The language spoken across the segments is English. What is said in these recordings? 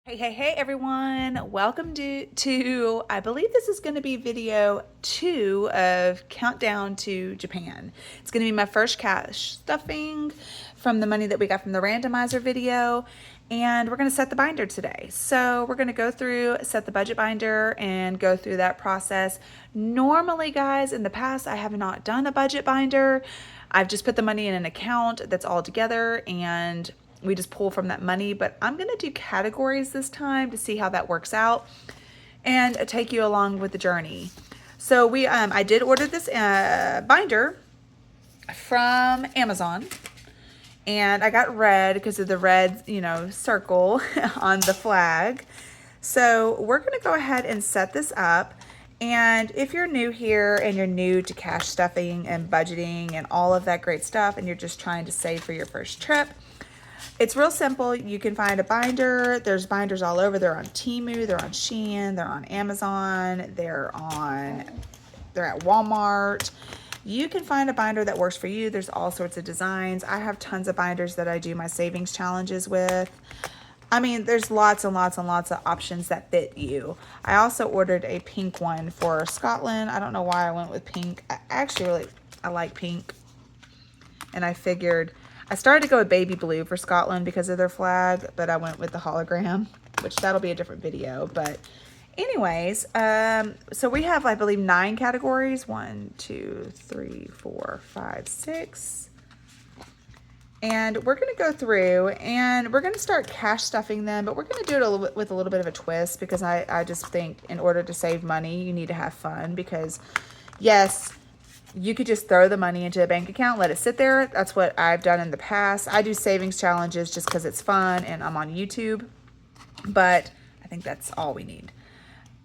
Hey everyone, welcome to I believe this is going to be video 2 of Countdown to Japan. It's going to be my first cash stuffing from the money that we got from the randomizer video, and we're going to set the binder today. So we're going to go through, set the budget binder, and go through that process. Normally, guys, in the past I have not done a budget binder. I've just put the money in an account that's all together, and we just pull from that money, but I'm going to do categories this time to see how that works out and take you along with the journey. So I did order this binder from Amazon, and I got red because of the red, circle on the flag. So we're going to go ahead and set this up. And if you're new here and you're new to cash stuffing and budgeting and all of that great stuff, and you're just trying to save for your first trip, it's real simple. You can find a binder. There's binders all over. They're on Temu, they're on Shein, they're on Amazon, they're at Walmart. You can find a binder that works for you. There's all sorts of designs. I have tons of binders that I do my savings challenges with. I mean, there's lots and lots and lots of options that fit you. I also ordered a pink one for Scotland. I don't know why I went with pink. I like pink. And I figured, I started to go with baby blue for Scotland because of their flag, but I went with the hologram, which that'll be a different video. But anyways, so we have, I believe, 9 categories. 1, 2, 3, 4, 5, 6. And we're going to go through and we're going to start cash stuffing them, but we're going to do it with a little bit of a twist, because I just think in order to save money, you need to have fun. Because yes, you could just throw the money into a bank account, let it sit there. That's what I've done in the past. I do savings challenges just because it's fun and I'm on YouTube, but I think that's all we need.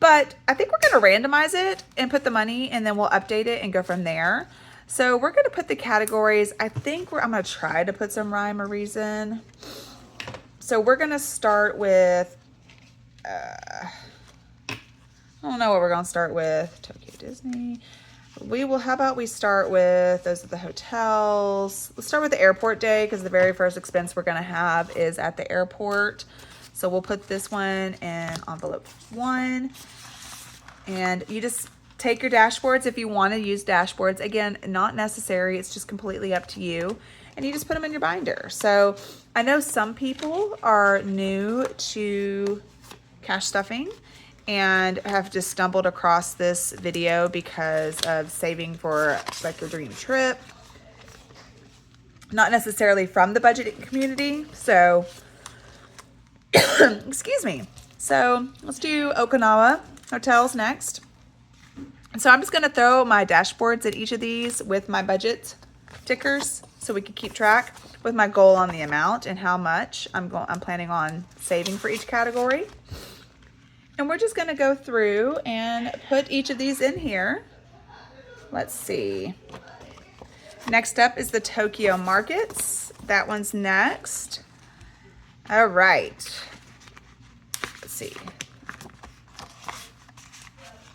But I think we're going to randomize it and put the money, and then we'll update it and go from there. So we're going to put the categories. I think I'm going to try to put some rhyme or reason. So we're going to start with, I don't know what we're going to start with. Tokyo Disney. How about we start with, those are the hotels. Let's start with the airport day, because the very first expense we're going to have is at the airport. So we'll put this one in envelope 1. And you just take your dashboards if you want to use dashboards. Again, not necessary. It's just completely up to you. And you just put them in your binder. So I know some people are new to cash stuffing and have just stumbled across this video because of saving for like your dream trip. Not necessarily from the budgeting community. So, excuse me. So let's do Okinawa hotels next. So I'm just going to throw my dashboards at each of these with my budget tickers so we can keep track with my goal on the amount and how much I'm planning on saving for each category. And we're just going to go through and put each of these in here. Let's see. Next up is the Tokyo markets. That one's next. All right. Let's see.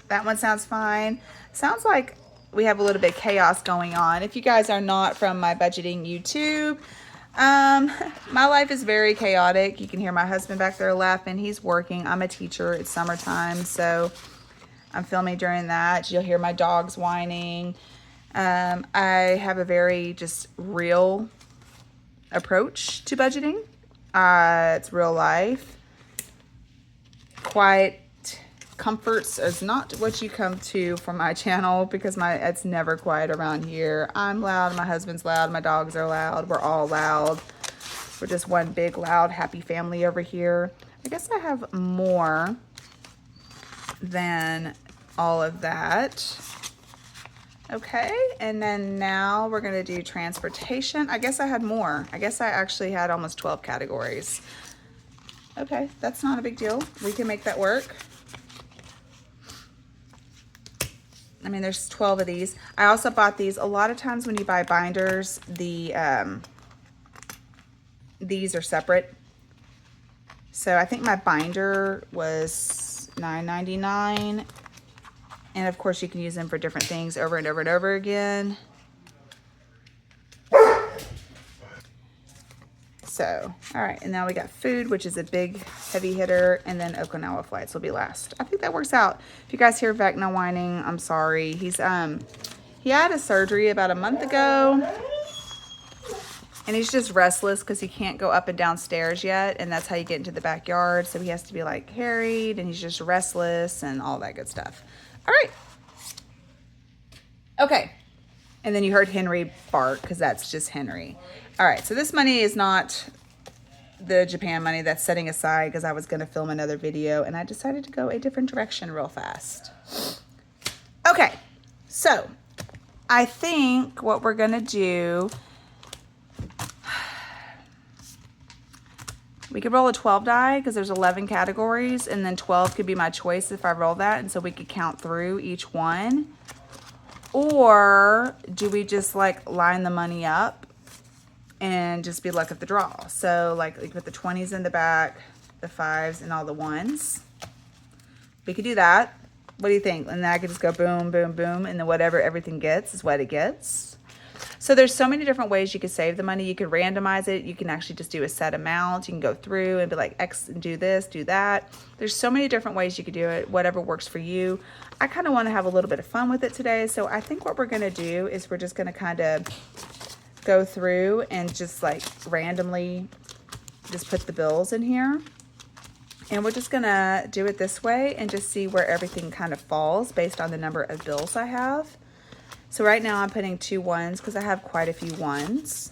That one sounds fine. Sounds like we have a little bit of chaos going on. If you guys are not from my budgeting YouTube, my life is very chaotic. You can hear my husband back there laughing. He's working. I'm a teacher. It's summertime, so I'm filming during that. You'll hear my dogs whining. I have a very just real approach to budgeting. It's real life. Quiet comforts is not what you come to from my channel, because it's never quiet around here. I'm loud, my husband's loud, my dogs are loud, we're all loud. We're just one big loud happy family over here. I guess I have more than all of that. Okay, and then now we're gonna do transportation. I guess I had more. I guess I actually had almost 12 categories. Okay, that's not a big deal. We can make that work. I mean, there's 12 of these. I also bought these. A lot of times when you buy binders, these are separate. So I think my binder was $9.99. And of course you can use them for different things over and over and over again. So, all right, and now we got food, which is a big heavy hitter, and then Okinawa flights will be last. I think that works out. If you guys hear Vecna whining, I'm sorry. He had a surgery about a month ago, and he's just restless because he can't go up and down stairs yet, and that's how you get into the backyard. So he has to be like carried, and he's just restless and all that good stuff. All right. Okay. And then you heard Henry bark because that's just Henry. All right, so this money is not the Japan money. That's setting aside because I was going to film another video and I decided to go a different direction real fast. Okay, so I think what we're going to do, we could roll a 12 die because there's 11 categories, and then 12 could be my choice if I roll that, and so we could count through each one. Or do we just like line the money up and just be luck of the draw? So like put the 20s in the back, the 5s, and all the 1s. We could do that. What do you think? And then I could just go boom, boom, boom, and then whatever everything gets is what it gets. So there's so many different ways you could save the money. You could randomize it. You can actually just do a set amount. You can go through and be like X and do this, do that. There's so many different ways you could do it, whatever works for you. I kind of want to have a little bit of fun with it today. So I think what we're going to do is we're just going to kind of go through and just like randomly just put the bills in here. And we're just going to do it this way and just see where everything kind of falls based on the number of bills I have. So right now I'm putting 2 1s because I have quite a few 1s.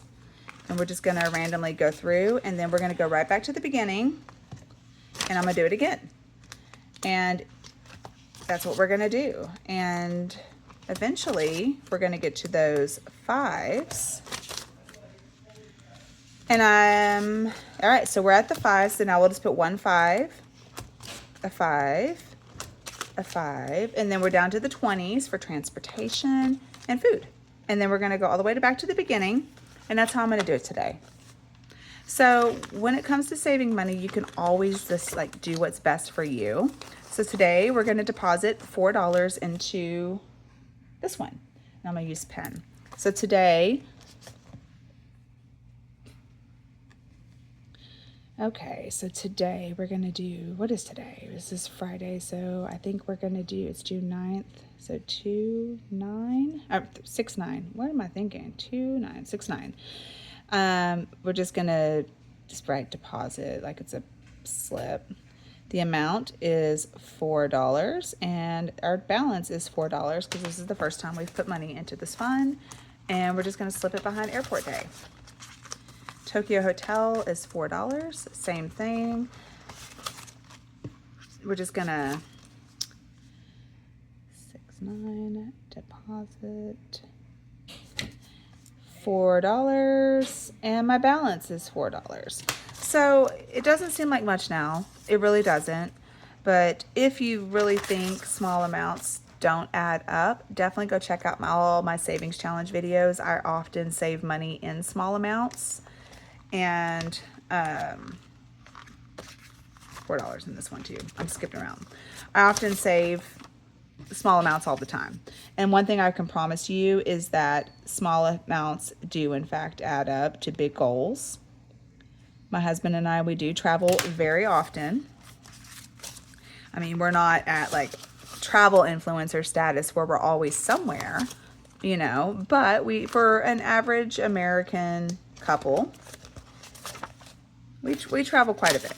And we're just going to randomly go through, and then we're going to go right back to the beginning, and I'm going to do it again. And that's what we're going to do. And eventually we're going to get to those 5s. And all right, so we're at the 5s. So now we'll just put 1 5, a 5, a 5, and then we're down to the 20s for transportation and food. And then we're going to go all the way back to the beginning, and that's how I'm going to do it today. So when it comes to saving money, you can always just like do what's best for you. So today we're going to deposit $4 into this one. And I'm going to use pen. So today, okay, so today we're going to do, what is today? This is Friday, so I think we're going to do, it's June 9th, so 6-9. What am I thinking? 2-9, 6-9. We're just going to just write deposit like it's a slip. The amount is $4, and our balance is $4 because this is the first time we've put money into this fund, and we're just going to slip it behind airport day. Tokyo Hotel is $4, same thing. We're just gonna 6-9 deposit $4, and my balance is $4. So it doesn't seem like much now. It really doesn't. But if you really think small amounts don't add up, definitely go check out all my savings challenge videos. I often save money in small amounts. And $4 in this one too. I'm skipping around. I often save small amounts all the time. And one thing I can promise you is that small amounts do in fact add up to big goals. My husband and I, we do travel very often. I mean, we're not at like travel influencer status where we're always somewhere, you know, but for an average American couple, we travel quite a bit.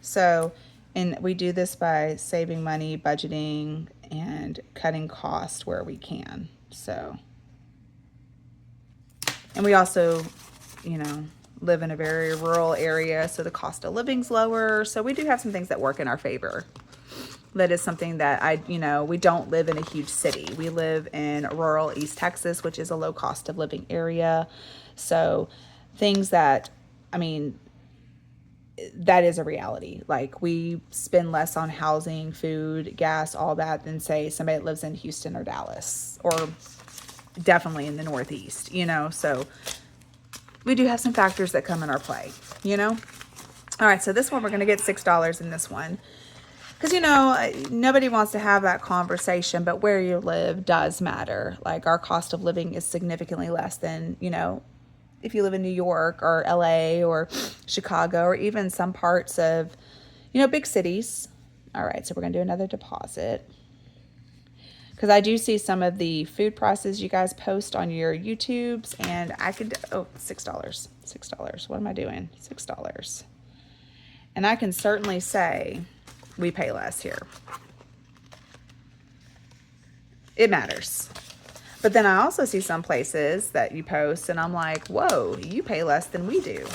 So, and we do this by saving money, budgeting, and cutting costs where we can. So, and we also, you know, live in a very rural area, so the cost of living's lower. So we do have some things that work in our favor. That is something that we don't live in a huge city. We live in rural East Texas, which is a low cost of living area. So things that, I mean, that is a reality. Like we spend less on housing, food, gas, all that than say somebody that lives in Houston or Dallas or definitely in the Northeast, you know? So we do have some factors that come in our play, you know? All right. So this one, we're going to get $6 in this one. Because, you know, nobody wants to have that conversation, but where you live does matter. Like our cost of living is significantly less than, you know, if you live in New York or LA or Chicago or even some parts of, big cities. All right, so we're going to do another deposit. Because I do see some of the food prices you guys post on your YouTubes, and I could, $6. $6. What am I doing? $6. And I can certainly say we pay less here. It matters. But then I also see some places that you post and I'm like, whoa, you pay less than we do.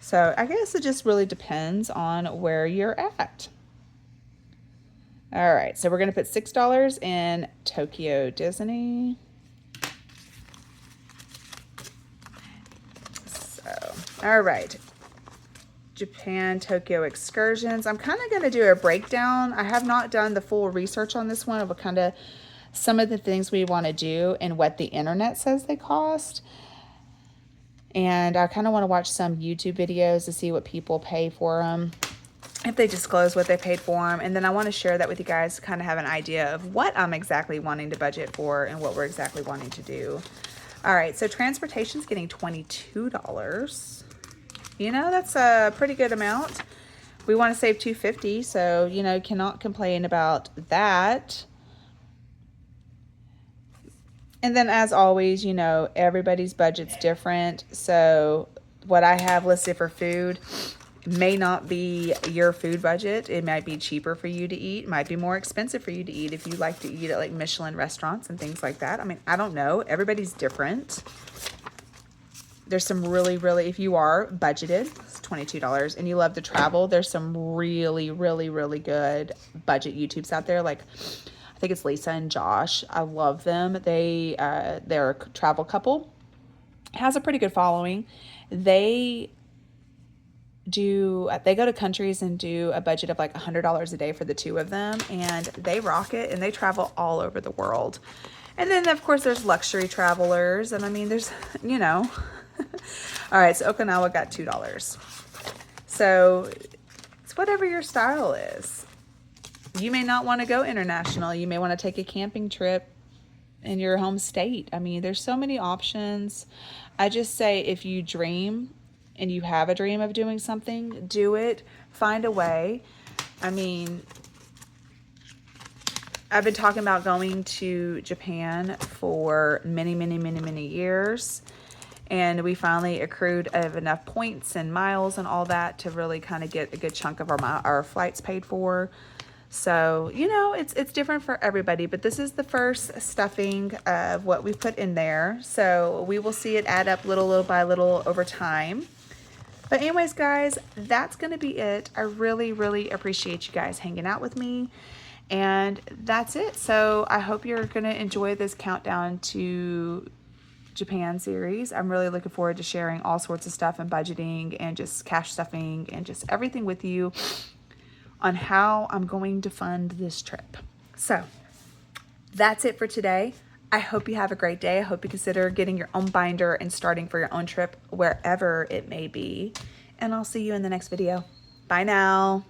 So I guess it just really depends on where you're at. All right, so we're going to put $6 in Tokyo Disney. So, all right. Japan Tokyo excursions. I'm kind of going to do a breakdown. I have not done the full research on this one of what kind of some of the things we want to do and what the internet says they cost. And I kind of want to watch some YouTube videos to see what people pay for them, if they disclose what they paid for them. And then I want to share that with you guys to kind of have an idea of what I'm exactly wanting to budget for and what we're exactly wanting to do. All right, so transportation's getting $22. That's a pretty good amount. We want to save $250, so, cannot complain about that. And then as always, everybody's budget's different. So what I have listed for food may not be your food budget. It might be cheaper for you to eat. It might be more expensive for you to eat if you like to eat at like Michelin restaurants and things like that. I mean, I don't know. Everybody's different. There's some really, really, if you are budgeted, it's $22 and you love to travel, there's some really, really, really good budget YouTubes out there. Like, I think it's Lisa and Josh. I love them. They're a travel couple. Has a pretty good following. They go to countries and do a budget of like $100 a day for the two of them, and they rock it, and they travel all over the world. And then of course there's luxury travelers, and I mean there's all right, so Okinawa got $2. So it's whatever your style is. You may not want to go international. You may want to take a camping trip in your home state. I mean, there's so many options. I just say if you dream and you have a dream of doing something, do it. Find a way. I mean, I've been talking about going to Japan for many, many, many, many years. And we finally accrued of enough points and miles and all that to really kind of get a good chunk of our flights paid for. So, it's different for everybody, but this is the first stuffing of what we've put in there. So we will see it add up little by little over time. But anyways, guys, that's going to be it. I really, really appreciate you guys hanging out with me. And that's it. So I hope you're going to enjoy this countdown to Japan series. I'm really looking forward to sharing all sorts of stuff and budgeting and just cash stuffing and just everything with you on how I'm going to fund this trip. So that's it for today. I hope you have a great day. I hope you consider getting your own binder and starting for your own trip wherever it may be. And I'll see you in the next video. Bye now.